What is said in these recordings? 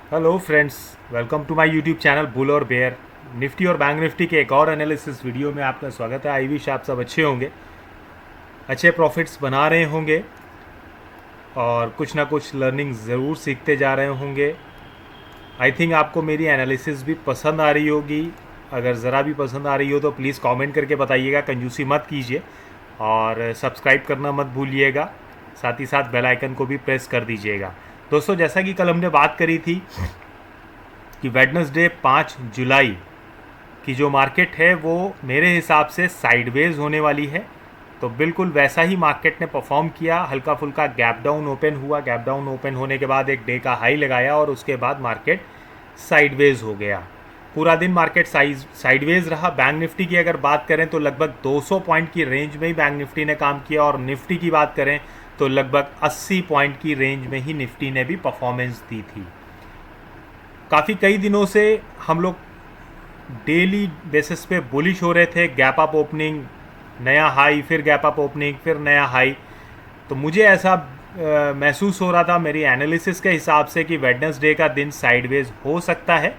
Hello friends, welcome to my YouTube channel bull और bear. Nifty और bank Nifty के एक और एनालिसिस वीडियो में आपका स्वागत है। आई विश आप सब अच्छे होंगे, अच्छे प्रॉफिट्स बना रहे होंगे और कुछ ना कुछ लर्निंग ज़रूर सीखते जा रहे होंगे। आई थिंक आपको मेरी एनालिसिस भी पसंद आ रही होगी। अगर ज़रा भी पसंद आ रही हो तो प्लीज़ कमेंट करके बताइएगा, कंजूसी मत कीजिए और सब्सक्राइब करना मत भूलिएगा। साथ ही साथ बेल आइकन को भी प्रेस कर दीजिएगा। दोस्तों, जैसा कि कल हमने बात करी थी कि वेडनेसडे 5 जुलाई की जो मार्केट है वो मेरे हिसाब से साइडवेज होने वाली है। तो बिल्कुल वैसा ही मार्केट ने परफॉर्म किया। हल्का फुल्का गैप डाउन ओपन हुआ, गैप डाउन ओपन होने के बाद एक डे का हाई लगाया और उसके बाद मार्केट साइडवेज हो गया। पूरा दिन मार्केट साइडवेज रहा। बैंक निफ्टी की अगर बात करें तो लगभग 200 पॉइंट की रेंज में ही बैंक निफ्टी ने काम किया और निफ्टी की बात करें तो लगभग 80 पॉइंट की रेंज में ही निफ्टी ने भी परफॉर्मेंस दी थी। काफ़ी कई दिनों से हम लोग डेली बेसिस पे बुलिश हो रहे थे। गैप अप ओपनिंग, नया हाई, फिर गैप अप ओपनिंग, फिर नया हाई। तो मुझे ऐसा महसूस हो रहा था मेरी एनालिसिस के हिसाब से कि वेडनेसडे का दिन साइडवेज हो सकता है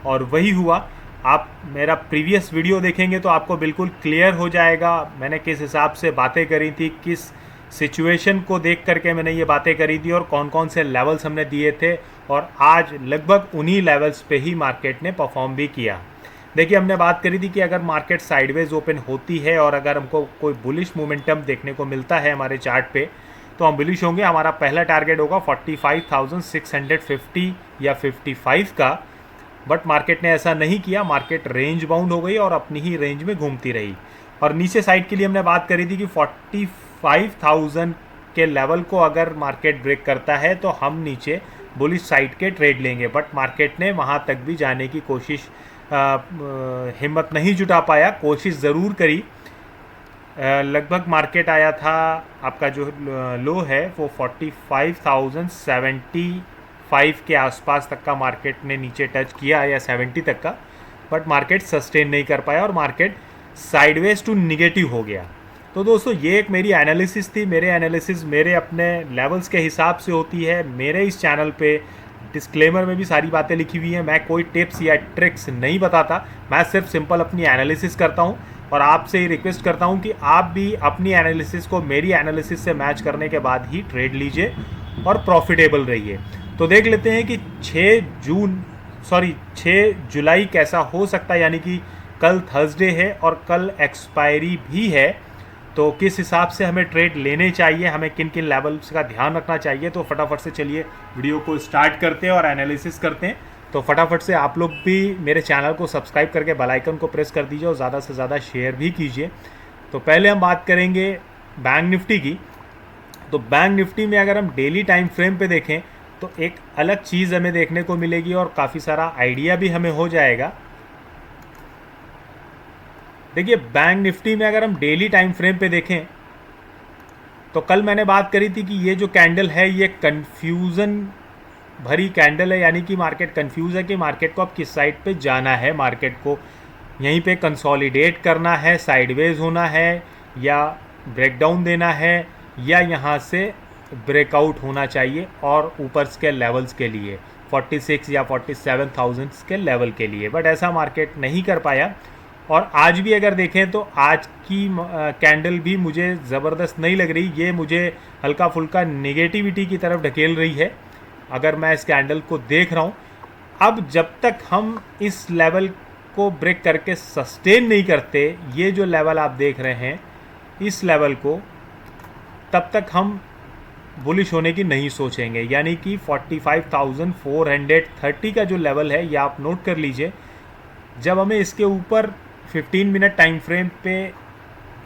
और वही हुआ। आप मेरा प्रीवियस वीडियो देखेंगे तो आपको बिल्कुल क्लियर हो जाएगा मैंने किस हिसाब से बातें करी थी, किस सिचुएशन को देख करके मैंने ये बातें करी थी और कौन कौन से लेवल्स हमने दिए थे। और आज लगभग उन्हीं लेवल्स पे ही मार्केट ने परफॉर्म भी किया। देखिए, हमने बात करी थी कि अगर मार्केट साइडवेज ओपन होती है और अगर हमको कोई बुलिश मोमेंटम देखने को मिलता है हमारे चार्ट पे तो हम बुलिश होंगे। हमारा पहला टारगेट होगा 45,650 या 55 का। बट मार्केट ने ऐसा नहीं किया। मार्केट रेंज बाउंड हो गई और अपनी ही रेंज में घूमती रही। और नीचे साइड के लिए हमने बात करी थी कि 45,000 के लेवल को अगर मार्केट ब्रेक करता है तो हम नीचे बुलिश साइड के ट्रेड लेंगे। बट मार्केट ने वहाँ तक भी जाने की कोशिश हिम्मत नहीं जुटा पाया। कोशिश ज़रूर करी। लगभग मार्केट आया था, आपका जो लो है वो 45,075 के आसपास तक का मार्केट ने नीचे टच किया या 70 तक का। बट मार्केट सस्टेन नहीं कर पाया और मार्केट साइडवेज टू निगेटिव हो गया। तो दोस्तों, ये एक मेरी एनालिसिस थी। मेरे एनालिसिस मेरे अपने लेवल्स के हिसाब से होती है। मेरे इस चैनल पे डिस्क्लेमर में भी सारी बातें लिखी हुई हैं। मैं कोई टिप्स या ट्रिक्स नहीं बताता, मैं सिर्फ सिंपल अपनी एनालिसिस करता हूँ और आपसे ही रिक्वेस्ट करता हूँ कि आप भी अपनी एनालिसिस को मेरी एनालिसिस से मैच करने के बाद ही ट्रेड लीजिए और प्रॉफिटेबल रहिए। तो देख लेते हैं कि 6 जुलाई कैसा हो सकता है। यानी कि कल थर्सडे है और कल एक्सपायरी भी है। तो किस हिसाब से हमें ट्रेड लेने चाहिए, हमें किन किन लेवल्स का ध्यान रखना चाहिए। तो फटाफट से चलिए वीडियो को स्टार्ट करते हैं और एनालिसिस करते हैं। तो फटाफट से आप लोग भी मेरे चैनल को सब्सक्राइब करके बेल आइकन को प्रेस कर दीजिए और ज़्यादा से ज़्यादा शेयर भी कीजिए। तो पहले हम बात करेंगे बैंक निफ्टी की। तो बैंक निफ्टी में अगर हम डेली टाइम फ्रेम पे देखें तो एक अलग चीज़ हमें देखने को मिलेगी और काफ़ी सारा आइडिया भी हमें हो जाएगा। देखिए, बैंक निफ्टी में अगर हम डेली टाइम फ्रेम पे देखें तो कल मैंने बात करी थी कि ये जो कैंडल है ये कन्फ्यूज़न भरी कैंडल है। यानी कि मार्केट कंफ्यूज है कि मार्केट को अब किस साइड पे जाना है। मार्केट को यहीं पे कंसोलिडेट करना है, साइडवेज होना है, या ब्रेकडाउन देना है, या यहाँ से ब्रेकआउट होना चाहिए और ऊपर के लेवल्स के लिए 46 या 47,000 के लेवल के लिए। बट ऐसा मार्केट नहीं कर पाया। और आज भी अगर देखें तो आज की कैंडल भी मुझे ज़बरदस्त नहीं लग रही। ये मुझे हल्का फुल्का नेगेटिविटी की तरफ ढकेल रही है अगर मैं इस कैंडल को देख रहा हूँ। अब जब तक हम इस लेवल को ब्रेक करके सस्टेन नहीं करते, ये जो लेवल आप देख रहे हैं इस लेवल को, तब तक हम बुलिश होने की नहीं सोचेंगे। यानी कि 45,430 का जो लेवल है ये आप नोट कर लीजिए। जब हमें इसके ऊपर 15 मिनट टाइम फ्रेम पे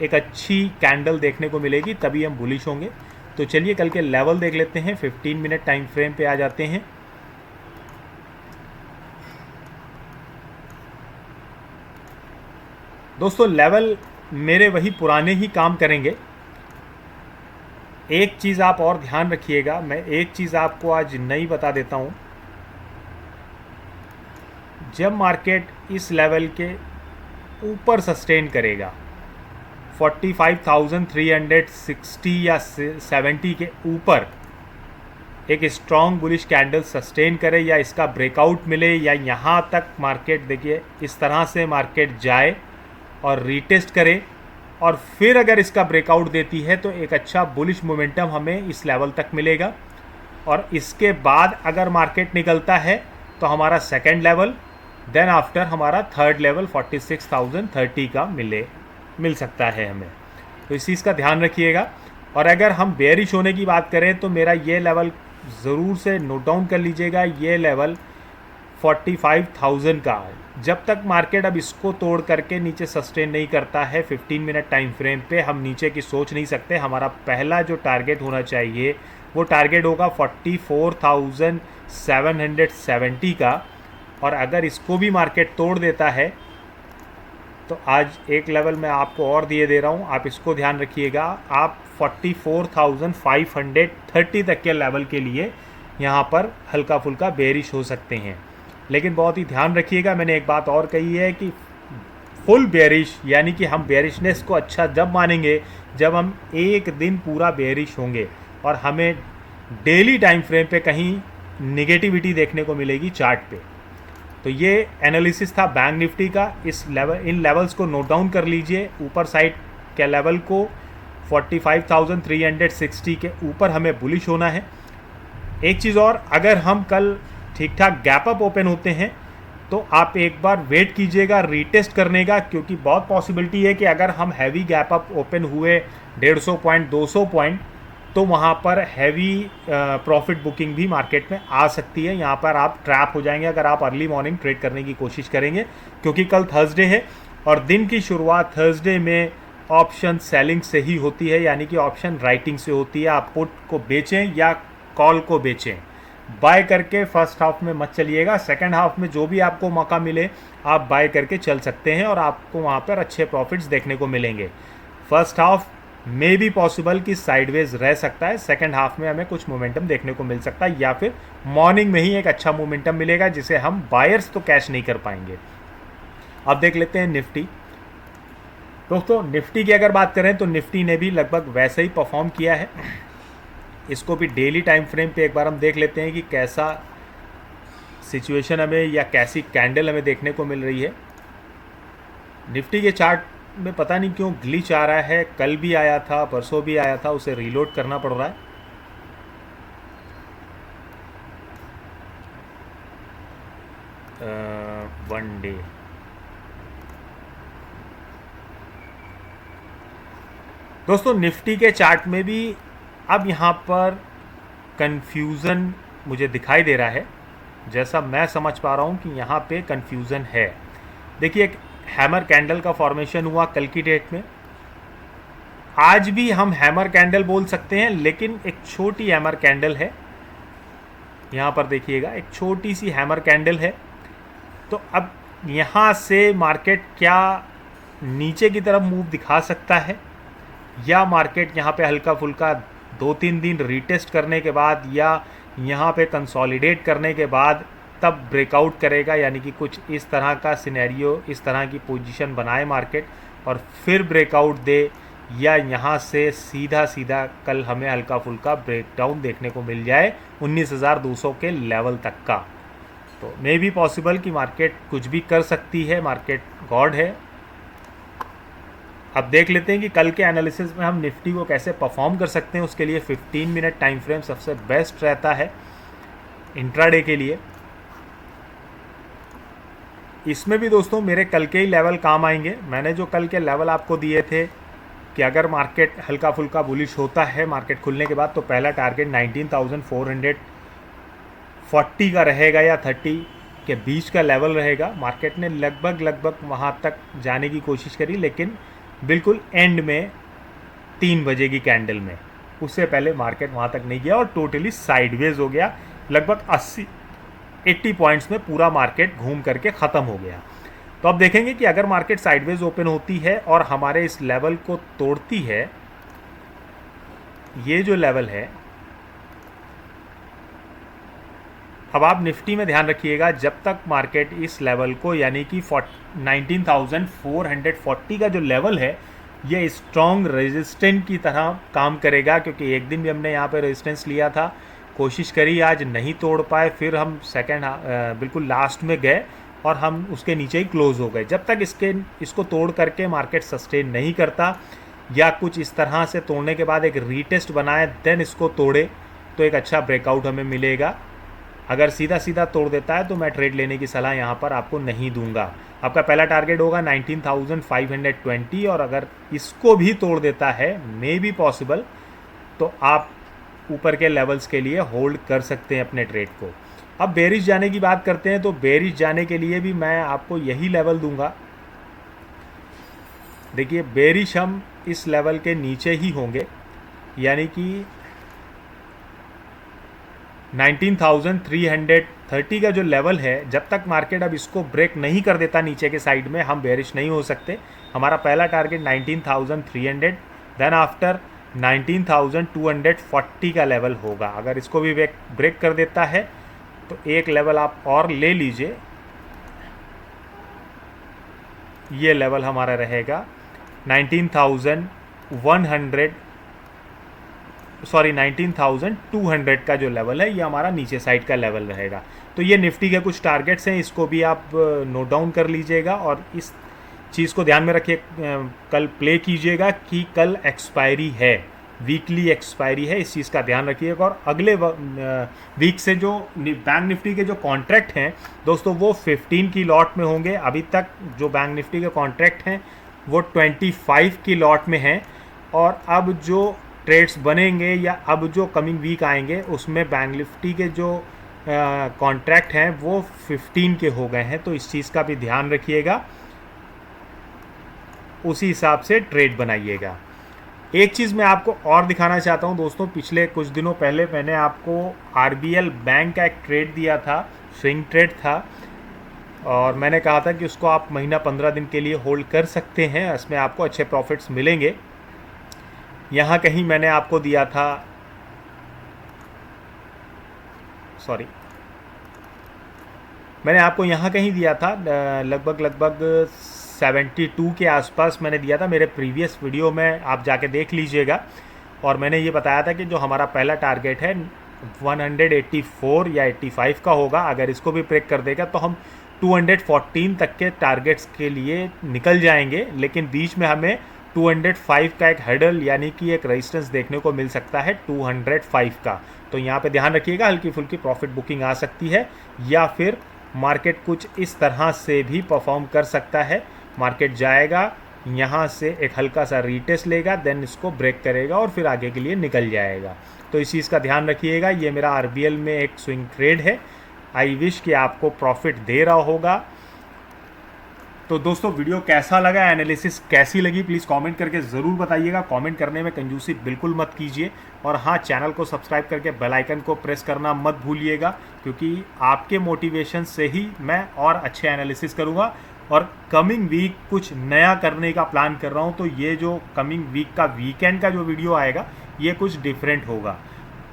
एक अच्छी कैंडल देखने को मिलेगी तभी हम बुलिश होंगे। तो चलिए कल के लेवल देख लेते हैं। 15 मिनट टाइम फ्रेम पे आ जाते हैं। दोस्तों, लेवल मेरे वही पुराने ही काम करेंगे। एक चीज़ आप और ध्यान रखिएगा, मैं एक चीज़ आपको आज नई बता देता हूँ। जब मार्केट इस लेवल के ऊपर सस्टेन करेगा 45,360 या 70 के ऊपर, एक स्ट्रॉन्ग बुलिश कैंडल सस्टेन करे या इसका ब्रेकआउट मिले या यहाँ तक मार्केट देखिए इस तरह से मार्केट जाए और रीटेस्ट करे और फिर अगर इसका ब्रेकआउट देती है तो एक अच्छा बुलिश मोमेंटम हमें इस लेवल तक मिलेगा। और इसके बाद अगर मार्केट निकलता है तो हमारा सेकंड लेवल, देन आफ्टर हमारा थर्ड लेवल 46,030 का मिल सकता है हमें। तो इस चीज़ का ध्यान रखिएगा। और अगर हम बेयरिश होने की बात करें तो मेरा ये लेवल ज़रूर से नोट डाउन कर लीजिएगा, ये लेवल 45,000 का। जब तक मार्केट अब इसको तोड़ करके नीचे सस्टेन नहीं करता है 15 मिनट टाइम फ्रेम पे, हम नीचे की सोच नहीं सकते। हमारा पहला जो टारगेट होना चाहिए वो टारगेट होगा 44,770 का। और अगर इसको भी मार्केट तोड़ देता है तो आज एक लेवल मैं आपको और दिए दे रहा हूँ, आप इसको ध्यान रखिएगा। आप 44,530 तक के लेवल के लिए यहाँ पर हल्का फुल्का बेरिश हो सकते हैं। लेकिन बहुत ही ध्यान रखिएगा, मैंने एक बात और कही है कि फुल बेरिश यानी कि हम बेरिशनेस को अच्छा जब मानेंगे जब हम एक दिन पूरा बेरिश होंगे और हमें डेली टाइम फ्रेम पे कहीं निगेटिविटी देखने को मिलेगी चार्ट पे। तो ये एनालिसिस था बैंक निफ्टी का। इन लेवल्स को नोट डाउन कर लीजिए। ऊपर साइड के लेवल को 45,360 के ऊपर हमें बुलिश होना है। एक चीज़ और, अगर हम कल ठीक ठाक गैप अप ओपन होते हैं तो आप एक बार वेट कीजिएगा रीटेस्ट करने का, क्योंकि बहुत पॉसिबिलिटी है कि अगर हम हैवी गैप अप ओपन हुए 150 पॉइंट 200 पॉइंट तो वहाँ पर हैवी प्रॉफिट बुकिंग भी मार्केट में आ सकती है। यहाँ पर आप ट्रैप हो जाएंगे अगर आप अर्ली मॉर्निंग ट्रेड करने की कोशिश करेंगे, क्योंकि कल थर्सडे है और दिन की शुरुआत थर्सडे में ऑप्शन सेलिंग से ही होती है, यानी कि ऑप्शन राइटिंग से होती है। आप पुट को बेचें या कॉल को बेचें, बाय करके फर्स्ट हाफ में मत चलिएगा। सेकंड हाफ में जो भी आपको मौका मिले आप बाय करके चल सकते हैं और आपको वहाँ पर अच्छे प्रॉफिट्स देखने को मिलेंगे। फर्स्ट हाफ मे भी पॉसिबल कि साइडवेज रह सकता है, सेकंड हाफ में हमें कुछ मोमेंटम देखने को मिल सकता है या फिर मॉर्निंग में ही एक अच्छा मोमेंटम मिलेगा जिसे हम बायर्स तो कैश नहीं कर पाएंगे। अब देख लेते हैं निफ्टी। दोस्तों निफ्टी की अगर बात करें तो निफ्टी ने भी लगभग वैसे ही परफॉर्म किया है। इसको भी डेली टाइम फ्रेम पे एक बार हम देख लेते हैं कि कैसा सिचुएशन हमें या कैसी कैंडल हमें देखने को मिल रही है। निफ्टी के चार्ट में पता नहीं क्यों ग्लिच आ रहा है, कल भी आया था, परसों भी आया था, उसे रीलोड करना पड़ रहा है। वन डे दोस्तों निफ्टी के चार्ट में भी अब यहाँ पर कंफ्यूज़न मुझे दिखाई दे रहा है। जैसा मैं समझ पा रहा हूँ कि यहाँ पे कंफ्यूज़न है। देखिए एक हैमर कैंडल का फॉर्मेशन हुआ कल की डेट में। आज भी हम हैमर कैंडल बोल सकते हैं, लेकिन एक छोटी हैमर कैंडल है। यहाँ पर देखिएगा एक छोटी सी हैमर कैंडल है। तो अब यहाँ से मार्केट क्या नीचे की तरफ मूव दिखा सकता है या मार्केट यहाँ पे हल्का फुल्का 2-3 दिन रीटेस्ट करने के बाद या यहाँ पे कंसोलिडेट करने के बाद तब ब्रेकआउट करेगा, यानी कि कुछ इस तरह का सिनेरियो, इस तरह की पोजीशन बनाए मार्केट और फिर ब्रेकआउट दे, या यहाँ से सीधा सीधा कल हमें हल्का फुल्का ब्रेकडाउन देखने को मिल जाए 19,200 के लेवल तक का। तो मे भी पॉसिबल कि मार्केट कुछ भी कर सकती है, मार्केट गॉड है। अब देख लेते हैं कि कल के एनालिसिस में हम निफ्टी को कैसे परफॉर्म कर सकते हैं। उसके लिए 15 मिनट टाइम फ्रेम सबसे बेस्ट रहता है इंट्राडे के लिए। इसमें भी दोस्तों मेरे कल के ही लेवल काम आएंगे। मैंने जो कल के लेवल आपको दिए थे कि अगर मार्केट हल्का फुल्का बुलिश होता है मार्केट खुलने के बाद तो पहला टारगेट 19,440 का रहेगा या 30 के बीच का लेवल रहेगा। मार्केट ने लगभग वहाँ तक जाने की कोशिश करी, लेकिन बिल्कुल एंड में 3 बजे की कैंडल में, उससे पहले मार्केट वहाँ तक नहीं गया और टोटली साइडवेज हो गया। लगभग 80 पॉइंट्स में पूरा मार्केट घूम करके ख़त्म हो गया। तो अब देखेंगे कि अगर मार्केट साइडवेज ओपन होती है और हमारे इस लेवल को तोड़ती है, ये जो लेवल है, अब आप निफ्टी में ध्यान रखिएगा जब तक मार्केट इस लेवल को यानी कि 19,440 का जो लेवल है ये स्ट्रॉन्ग रेजिस्टेंट की तरह काम करेगा, क्योंकि एक दिन भी हमने यहाँ पे रेजिस्टेंस लिया था कोशिश करी, आज नहीं तोड़ पाए, फिर हम बिल्कुल लास्ट में गए और हम उसके नीचे ही क्लोज हो गए। जब तक इसको तोड़ करके मार्केट सस्टेन नहीं करता या कुछ इस तरह से तोड़ने के बाद एक रीटेस्ट बनाए देन इसको तोड़े तो एक अच्छा ब्रेकआउट हमें मिलेगा। अगर सीधा सीधा तोड़ देता है तो मैं ट्रेड लेने की सलाह यहाँ पर आपको नहीं दूंगा। आपका पहला टारगेट होगा 19,520 और अगर इसको भी तोड़ देता है, मे बी पॉसिबल, तो आप ऊपर के लेवल्स के लिए होल्ड कर सकते हैं अपने ट्रेड को। अब बेरिश जाने की बात करते हैं, तो बेरिश जाने के लिए भी मैं आपको यही लेवल दूंगा। देखिए, बेरिश हम इस लेवल के नीचे ही होंगे, यानी कि 19,330 का जो लेवल है, जब तक मार्केट अब इसको ब्रेक नहीं कर देता नीचे के साइड में, हम बेरिश नहीं हो सकते। हमारा पहला टारगेट 19,300, देन आफ्टर 19,240 का लेवल होगा। अगर इसको भी ब्रेक कर देता है तो एक लेवल आप और ले लीजिए, ये लेवल हमारा रहेगा 19,200 का जो लेवल है, ये हमारा नीचे साइड का लेवल रहेगा। तो ये निफ्टी के कुछ टारगेट्स हैं, इसको भी आप नोट डाउन कर लीजिएगा और इस चीज़ को ध्यान में रखिए, कल प्ले कीजिएगा कि कल एक्सपायरी है, वीकली एक्सपायरी है, इस चीज़ का ध्यान रखिएगा। और अगले वीक से जो बैंक निफ्टी के जो कॉन्ट्रैक्ट हैं दोस्तों, वो 15 की लॉट में होंगे। अभी तक जो बैंक निफ्टी के कॉन्ट्रैक्ट हैं वो 25 की लॉट में हैं, और अब जो ट्रेड्स बनेंगे या अब जो कमिंग वीक आएंगे उसमें बैंक निफ्टी के जो कॉन्ट्रैक्ट हैं वो 15 के हो गए हैं। तो इस चीज़ का भी ध्यान रखिएगा, उसी हिसाब से ट्रेड बनाइएगा। एक चीज़ मैं आपको और दिखाना चाहता हूं दोस्तों, पिछले कुछ दिनों पहले मैंने आपको RBL बैंक का एक ट्रेड दिया था, स्विंग ट्रेड था, और मैंने कहा था कि उसको आप महीना 15 दिन के लिए होल्ड कर सकते हैं, इसमें आपको अच्छे प्रॉफिट्स मिलेंगे। यहाँ कहीं मैंने आपको दिया था, मैंने आपको यहाँ कहीं दिया था लगभग 72 के आसपास मैंने दिया था मेरे प्रीवियस वीडियो में, आप जाके देख लीजिएगा। और मैंने ये बताया था कि जो हमारा पहला टारगेट है 184 या 85 का होगा, अगर इसको भी ब्रेक कर देगा तो हम 214 तक के टारगेट्स के लिए निकल जाएंगे। लेकिन बीच में हमें 205 का एक हेडल यानी कि एक रेजिस्टेंस देखने को मिल सकता है 205 का। तो यहाँ पे ध्यान रखिएगा, हल्की फुल्की प्रॉफिट बुकिंग आ सकती है, या फिर मार्केट कुछ इस तरह से भी परफॉर्म कर सकता है। मार्केट जाएगा, यहाँ से एक हल्का सा रीटेस्ट लेगा, देन इसको ब्रेक करेगा और फिर आगे के लिए निकल जाएगा। तो इस चीज़ का ध्यान रखिएगा। ये मेरा RBL में एक स्विंग ट्रेड है, आई विश कि आपको प्रॉफिट दे रहा होगा। तो दोस्तों, वीडियो कैसा लगा, एनालिसिस कैसी लगी, प्लीज़ कमेंट करके ज़रूर बताइएगा। कमेंट करने में कंजूसी बिल्कुल मत कीजिए, और हाँ, चैनल को सब्सक्राइब करके बेल आइकन को प्रेस करना मत भूलिएगा, क्योंकि आपके मोटिवेशन से ही मैं और अच्छे एनालिसिस करूँगा। और कमिंग वीक कुछ नया करने का प्लान कर रहा हूँ, तो ये जो कमिंग वीक का वीकेंड का जो वीडियो आएगा ये कुछ डिफरेंट होगा।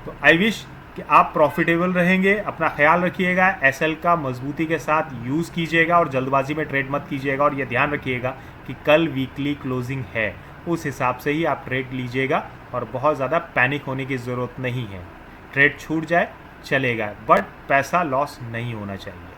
तो आई विश कि आप प्रॉफिटेबल रहेंगे। अपना ख्याल रखिएगा, SL का मजबूती के साथ यूज़ कीजिएगा और जल्दबाजी में ट्रेड मत कीजिएगा। और ये ध्यान रखिएगा कि कल वीकली क्लोजिंग है, उस हिसाब से ही आप ट्रेड लीजिएगा, और बहुत ज़्यादा पैनिक होने की ज़रूरत नहीं है। ट्रेड छूट जाए चलेगा, बट पैसा लॉस नहीं होना चाहिए।